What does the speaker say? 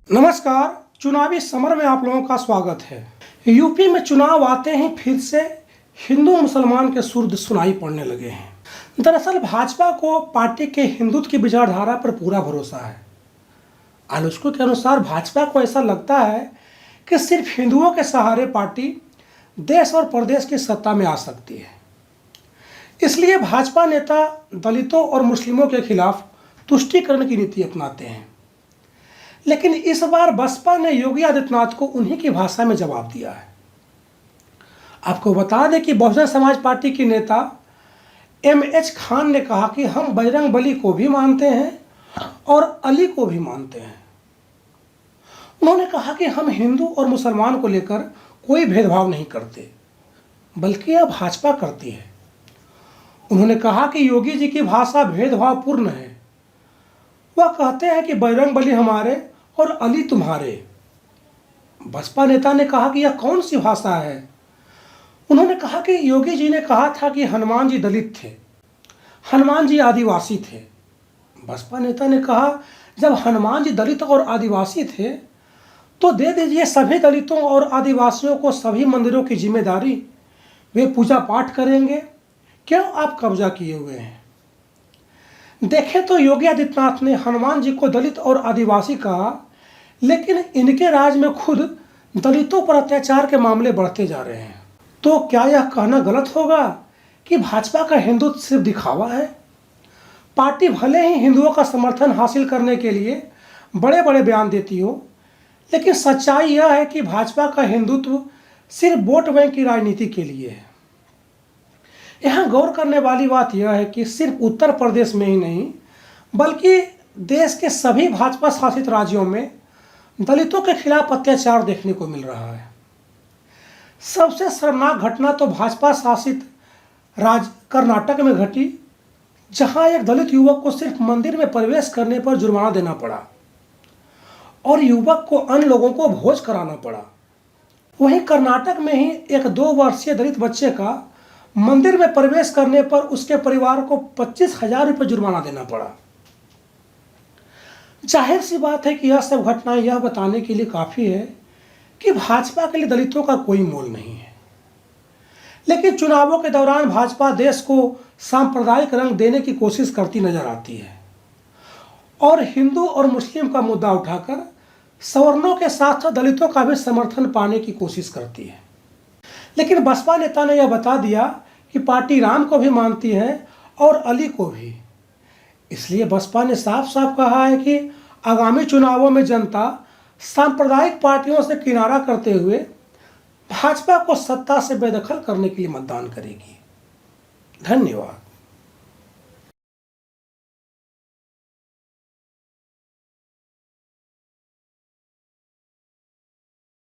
नमस्कार। चुनावी समर में आप लोगों का स्वागत है। यूपी में चुनाव आते ही फिर से हिंदू मुसलमान के सुर सुनाई पड़ने लगे हैं। दरअसल भाजपा को पार्टी के हिंदुत्व की विचारधारा पर पूरा भरोसा है। आलोचकों के अनुसार भाजपा को ऐसा लगता है कि सिर्फ हिंदुओं के सहारे पार्टी देश और प्रदेश की सत्ता में आ सकती है। इसलिए भाजपा नेता दलितों और मुस्लिमों के खिलाफ तुष्टीकरण की नीति अपनाते हैं। लेकिन इस बार बसपा ने योगी आदित्यनाथ को उन्हीं की भाषा में जवाब दिया है। आपको बता दें कि बहुजन समाज पार्टी के नेता एमएच खान ने कहा कि हम बजरंगबली को भी मानते हैं और अली को भी मानते हैं। उन्होंने कहा कि हम हिंदू और मुसलमान को लेकर कोई भेदभाव नहीं करते, बल्कि यह भाजपा करती है। उन्होंने कहा कि योगी जी की भाषा भेदभावपूर्ण है। वह कहते हैं कि बजरंगबली हमारे और अली तुम्हारे। बसपा नेता ने कहा कि यह कौन सी भाषा है। उन्होंने कहा कि योगी जी ने कहा था कि हनुमान जी दलित थे, हनुमान जी आदिवासी थे। बसपा नेता ने कहा जब हनुमान जी दलित और आदिवासी थे तो दे दीजिए सभी दलितों और आदिवासियों को सभी मंदिरों की जिम्मेदारी, वे पूजा पाठ करेंगे। क्यों आप कब्जा किए हुए हैं? देखें तो योगी आदित्यनाथ ने हनुमान जी को दलित और आदिवासी कहा, लेकिन इनके राज में खुद दलितों पर अत्याचार के मामले बढ़ते जा रहे हैं। तो क्या यह कहना गलत होगा कि भाजपा का हिंदुत्व सिर्फ दिखावा है? पार्टी भले ही हिंदुओं का समर्थन हासिल करने के लिए बड़े बड़े बयान देती हो, लेकिन सच्चाई यह है कि भाजपा का हिंदुत्व सिर्फ वोट बैंक की राजनीति के लिए है। यहाँ गौर करने वाली बात यह है कि सिर्फ उत्तर प्रदेश में ही नहीं, बल्कि देश के सभी भाजपा शासित राज्यों में दलितों के खिलाफ अत्याचार देखने को मिल रहा है। सबसे शर्मनाक घटना तो भाजपा शासित राज्य कर्नाटक में घटी, जहां एक दलित युवक को सिर्फ मंदिर में प्रवेश करने पर जुर्माना देना पड़ा और युवक को अन्य लोगों को भोज कराना पड़ा। वहीं कर्नाटक में ही एक 2 वर्षीय दलित बच्चे का मंदिर में प्रवेश करने पर उसके परिवार को 25,000 रुपये जुर्माना देना पड़ा। जाहिर सी बात है कि यह सब घटनाएं यह बताने के लिए काफ़ी है कि भाजपा के लिए दलितों का कोई मोल नहीं है। लेकिन चुनावों के दौरान भाजपा देश को सांप्रदायिक रंग देने की कोशिश करती नजर आती है और हिंदू और मुस्लिम का मुद्दा उठाकर सवर्णों के साथ दलितों का भी समर्थन पाने की कोशिश करती है। लेकिन बसपा नेता ने यह बता दिया कि पार्टी राम को भी मानती है और अली को भी। इसलिए बसपा ने साफ साफ कहा है कि आगामी चुनावों में जनता सांप्रदायिक पार्टियों से किनारा करते हुए भाजपा को सत्ता से बेदखल करने के लिए मतदान करेगी। धन्यवाद।